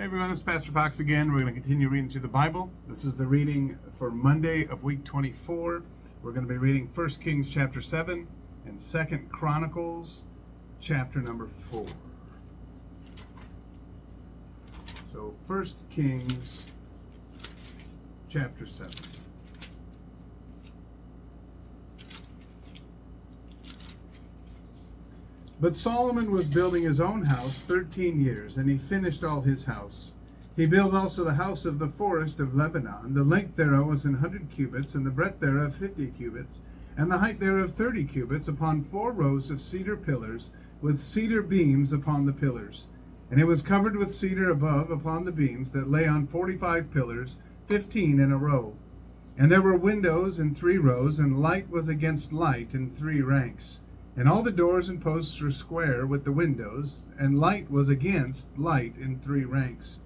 Hey everyone, this is Pastor Fox again. We're going to continue reading through the Bible. This is the reading for Monday of week 24. We're going to be reading 1 Kings chapter 7 and 2 Chronicles chapter number 4. So 1 Kings chapter 7. But Solomon was building his own house 13 years, and he finished all his house. He built also the house of the forest of Lebanon. The length thereof was 100 cubits, and the breadth thereof 50 cubits, and the height thereof 30 cubits, upon 4 rows of cedar pillars, with cedar beams upon the pillars. And it was covered with cedar above upon the beams that lay on 45 pillars, 15 in a row. And there were windows in 3 rows, and light was against light in 3 ranks. And all the doors and posts were square with the windows, and light was against light in 3 ranks.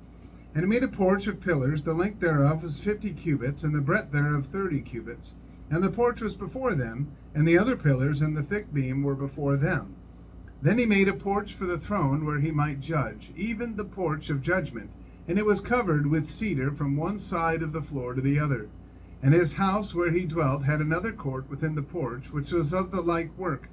And he made a porch of pillars. The length thereof was 50 cubits, and the breadth thereof 30 cubits. And the porch was before them, and the other pillars and the thick beam were before them. Then he made a porch for the throne where he might judge, even the porch of judgment. And it was covered with cedar from one side of the floor to the other. And his house where he dwelt had another court within the porch, which was of the like work.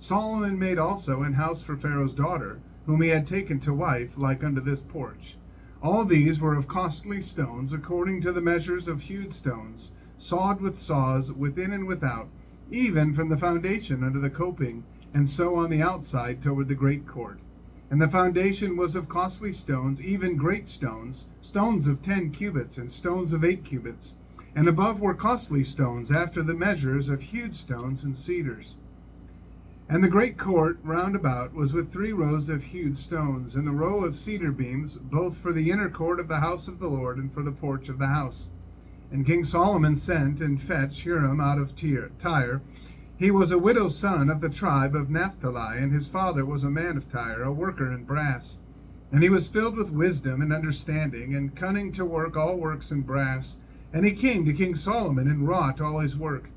Solomon made also an house for Pharaoh's daughter, whom he had taken to wife, like unto this porch. All these were of costly stones, according to the measures of hewed stones, sawed with saws within and without, even from the foundation unto the coping, and so on the outside toward the great court. And the foundation was of costly stones, even great stones, stones of 10 cubits, and stones of 8 cubits. And above were costly stones, after the measures of hewed stones and cedars. And the great court round about was with 3 rows of hewed stones, and the row of cedar beams, both for the inner court of the house of the Lord, and for the porch of the house. And King Solomon sent and fetched Hiram out of Tyre. He was a widow's son of the tribe of Naphtali, and his father was a man of Tyre, a worker in brass. And he was filled with wisdom and understanding, and cunning to work all works in brass. And he came to King Solomon, and wrought all his work.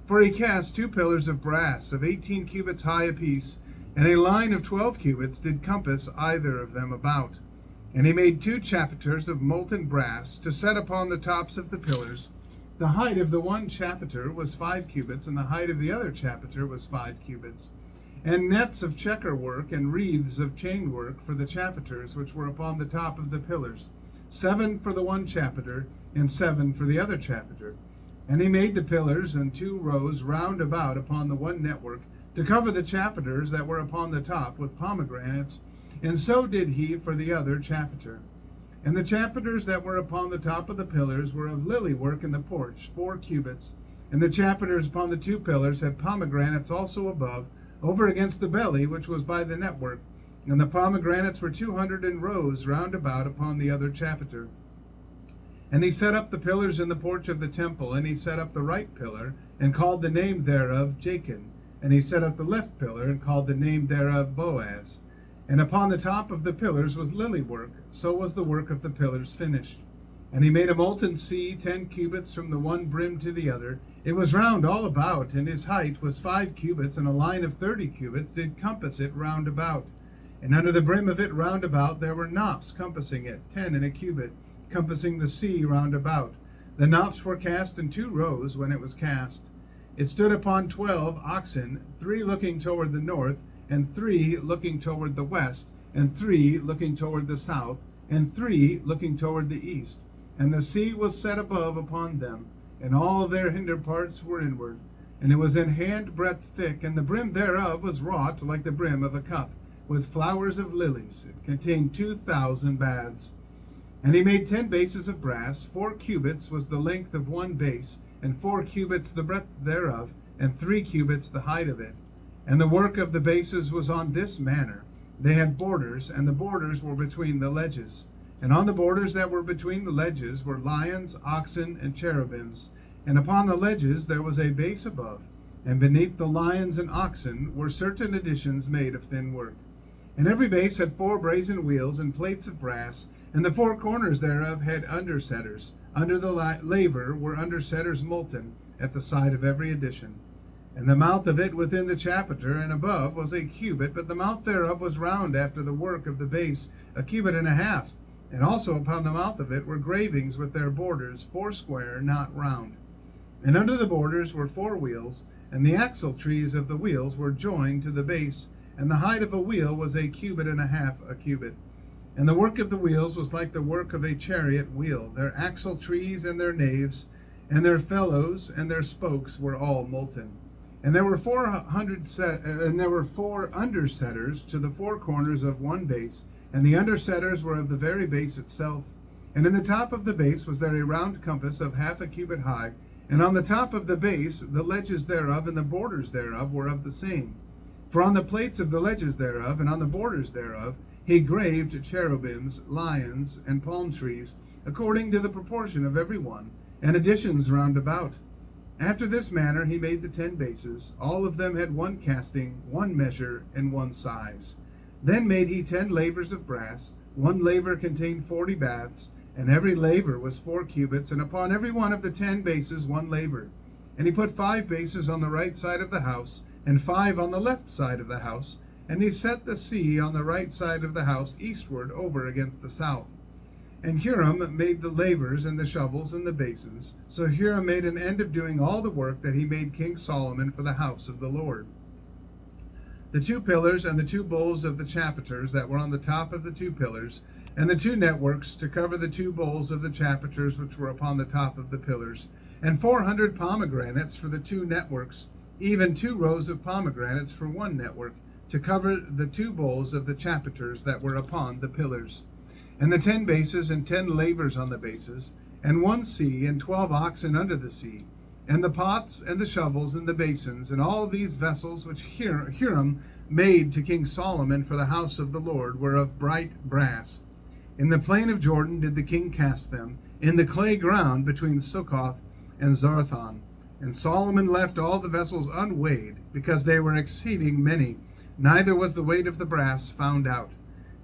For he cast 2 pillars of brass of 18 cubits high apiece, and a line of 12 cubits did compass either of them about. And he made 2 chapiters of molten brass to set upon the tops of the pillars. The height of the one chapiter was 5 cubits, and the height of the other chapiter was 5 cubits. And nets of checker work and wreaths of chain work for the chapiters which were upon the top of the pillars, 7 for the one chapiter, and 7 for the other chapiter. And he made the pillars and 2 rows round about upon the one network, to cover the chapiters that were upon the top with pomegranates, and so did he for the other chapiter. And the chapiters that were upon the top of the pillars were of lily work in the porch, 4 cubits. And the chapiters upon the 2 pillars had pomegranates also above, over against the belly which was by the network. And the pomegranates were 200 in rows round about upon the other chapiter. And he set up the pillars in the porch of the temple, and he set up the right pillar, and called the name thereof Jachin. And he set up the left pillar, and called the name thereof Boaz. And upon the top of the pillars was lily work, so was the work of the pillars finished. And he made a molten sea 10 cubits from the one brim to the other. It was round all about, and his height was 5 cubits, and a line of 30 cubits did compass it round about. And under the brim of it round about there were knops compassing it, 10 in a cubit, compassing the sea round about. The knops were cast in 2 rows when it was cast. It stood upon 12 oxen, 3 looking toward the north, and 3 looking toward the west, and 3 looking toward the south, and 3 looking toward the east. And the sea was set above upon them, and all their hinder parts were inward. And it was an handbreadth thick, and the brim thereof was wrought like the brim of a cup, with flowers of lilies. It contained 2,000 baths. And he made 10 bases of brass. 4 cubits was the length of one base, and 4 cubits the breadth thereof, and 3 cubits the height of it. And the work of the bases was on this manner. They had borders, and the borders were between the ledges. And on the borders that were between the ledges were lions, oxen, and cherubims. And upon the ledges there was a base above, and beneath the lions and oxen were certain additions made of thin work. And every base had 4 brazen wheels and plates of brass, and the 4 corners thereof had undersetters. Under the laver were undersetters molten at the side of every addition. And the mouth of it within the chapiter and above was a cubit, but the mouth thereof was round after the work of the base, a cubit and a half. And also upon the mouth of it were gravings with their borders, foursquare, not round. And under the borders were 4 wheels, and the axle trees of the wheels were joined to the base, and the height of a wheel was 1.5 cubits. And the work of the wheels was like the work of a chariot wheel. Their axle trees and their naves, and their felloes and their spokes were all molten. And there were 4 undersetters to the 4 corners of one base, and the undersetters were of the very base itself. And in the top of the base was there a round compass of 1/2 cubit high, and on the top of the base the ledges thereof and the borders thereof were of the same. For on the plates of the ledges thereof and on the borders thereof he graved cherubims, lions, and palm trees, according to the proportion of every one, and additions round about. After this manner he made the 10 bases. All of them had 1 casting, 1 measure, and 1 size. Then made he 10 lavers of brass. 1 laver contained 40 baths, and every laver was 4 cubits, and upon every one of the 10 bases 1 laver. And he put 5 bases on the right side of the house, and 5 on the left side of the house. And he set the sea on the right side of the house eastward over against the south. And Huram made the lavers and the shovels and the basins. So Huram made an end of doing all the work that he made King Solomon for the house of the Lord. The 2 pillars and the 2 bowls of the chapiters that were on the top of the 2 pillars, and the 2 networks to cover the 2 bowls of the chapiters which were upon the top of the pillars, and 400 pomegranates for the 2 networks, even 2 rows of pomegranates for 1 network, to cover the 2 bowls of the chapiters that were upon the pillars, and the 10 bases and 10 lavers on the bases, and 1 sea and 12 oxen under the sea, and the pots and the shovels and the basins, and all these vessels which Huram made to King Solomon for the house of the Lord were of bright brass. In the plain of Jordan did the king cast them, in the clay ground between Succoth and Zarthon. And Solomon left all the vessels unweighed, because they were exceeding many, neither was the weight of the brass found out.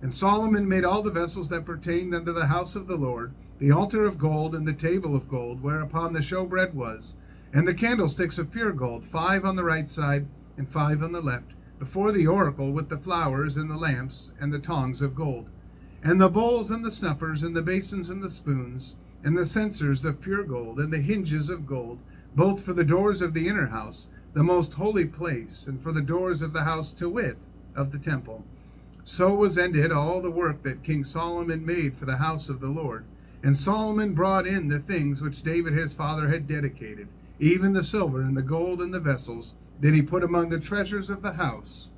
And Solomon made all the vessels that pertained unto the house of the Lord, the altar of gold and the table of gold, whereupon the showbread was, and the candlesticks of pure gold, 5 on the right side and 5 on the left, before the oracle with the flowers and the lamps and the tongs of gold, and the bowls and the snuffers and the basins and the spoons, and the censers of pure gold, and the hinges of gold, both for the doors of the inner house, the most holy place, and for the doors of the house, to wit, of the temple. So was ended all the work that King Solomon made for the house of the Lord. And Solomon brought in the things which David his father had dedicated, even the silver and the gold and the vessels, did he put among the treasures of the house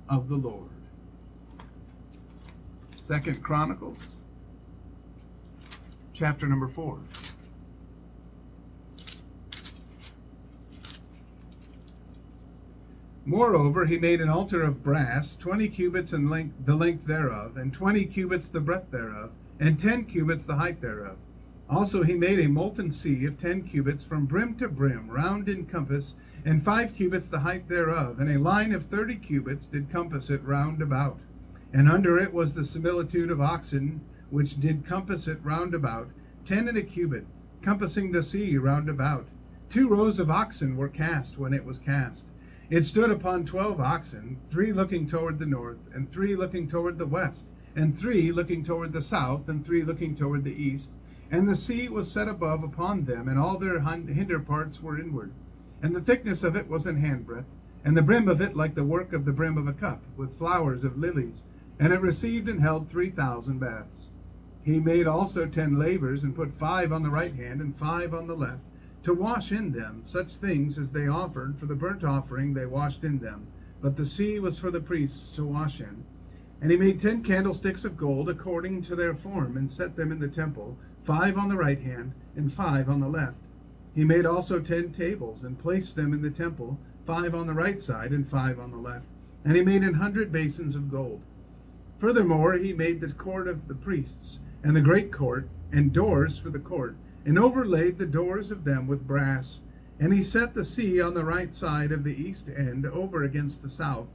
of the Lord. 2 Chronicles, chapter number 4. Moreover, he made an altar of brass, 20 cubits in length, the length thereof, and 20 cubits the breadth thereof, and 10 cubits the height thereof. Also he made a molten sea of 10 cubits from brim to brim, round in compass, and 5 cubits the height thereof, and a line of 30 cubits did compass it round about. And under it was the similitude of oxen, which did compass it round about, 10 and a cubit, compassing the sea round about. 2 rows of oxen were cast when it was cast. It stood upon 12 oxen, 3 looking toward the north, and 3 looking toward the west, and 3 looking toward the south, and 3 looking toward the east. And the sea was set above upon them, and all their hinder parts were inward. And the thickness of it was an handbreadth, and the brim of it like the work of the brim of a cup, with flowers of lilies. And it received and held 3,000 baths. He made also 10 lavers, and put 5 on the right hand, and 5 on the left, to wash in them such things as they offered. For the burnt offering they washed in them, but the sea was for the priests to wash in. And he made 10 candlesticks of gold according to their form, and set them in the temple, 5 on the right hand, and 5 on the left. He made also 10 tables, and placed them in the temple, 5 on the right side, and 5 on the left. And he made 100 basins of gold. Furthermore, he made the court of the priests, and the great court, and doors for the court, and overlaid the doors of them with brass. And he set the sea on the right side of the east end, over against the south.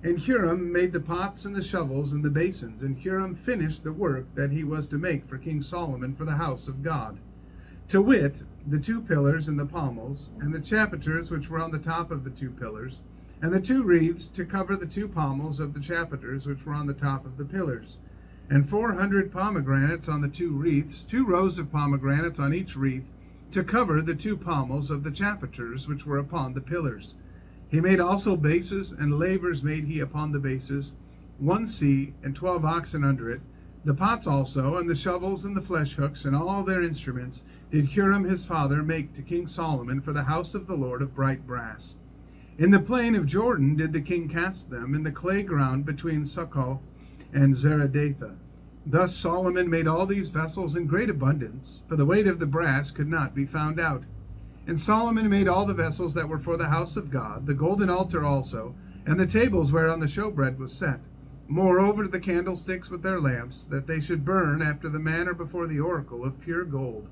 And Huram made the pots and the shovels and the basins, and Huram finished the work that he was to make for King Solomon for the house of God. To wit, the 2 pillars and the pommels, and the chapiters which were on the top of the 2 pillars, and the 2 wreaths to cover the 2 pommels of the chapiters which were on the top of the pillars, and 400 pomegranates on the 2 wreaths, 2 rows of pomegranates on each wreath, to cover the 2 pommels of the chapiters which were upon the pillars. He made also bases, and lavers made he upon the bases, 1 sea, and 12 oxen under it. The pots also, and the shovels, and the flesh hooks, and all their instruments, did Huram his father make to King Solomon for the house of the Lord of bright brass. In the plain of Jordan did the king cast them, in the clay ground between Succoth and Zeradatha. Thus Solomon made all these vessels in great abundance, for the weight of the brass could not be found out. And Solomon made all the vessels that were for the house of God, the golden altar also, and the tables whereon the showbread was set. Moreover, the candlesticks with their lamps, that they should burn after the manner before the oracle of pure gold.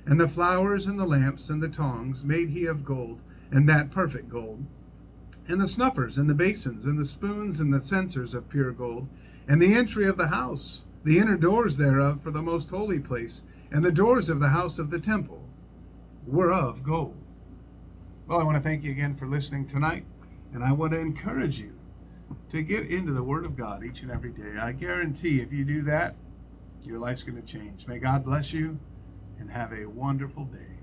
And the flowers and the lamps and the tongs made he of gold, and that perfect gold. And the snuffers and the basins and the spoons and the censers of pure gold. And the entry of the house, the inner doors thereof for the most holy place, and the doors of the house of the temple were of gold. Well, I want to thank you again for listening tonight, and I want to encourage you to get into the Word of God each and every day. I guarantee if you do that, your life's going to change. May God bless you, and have a wonderful day.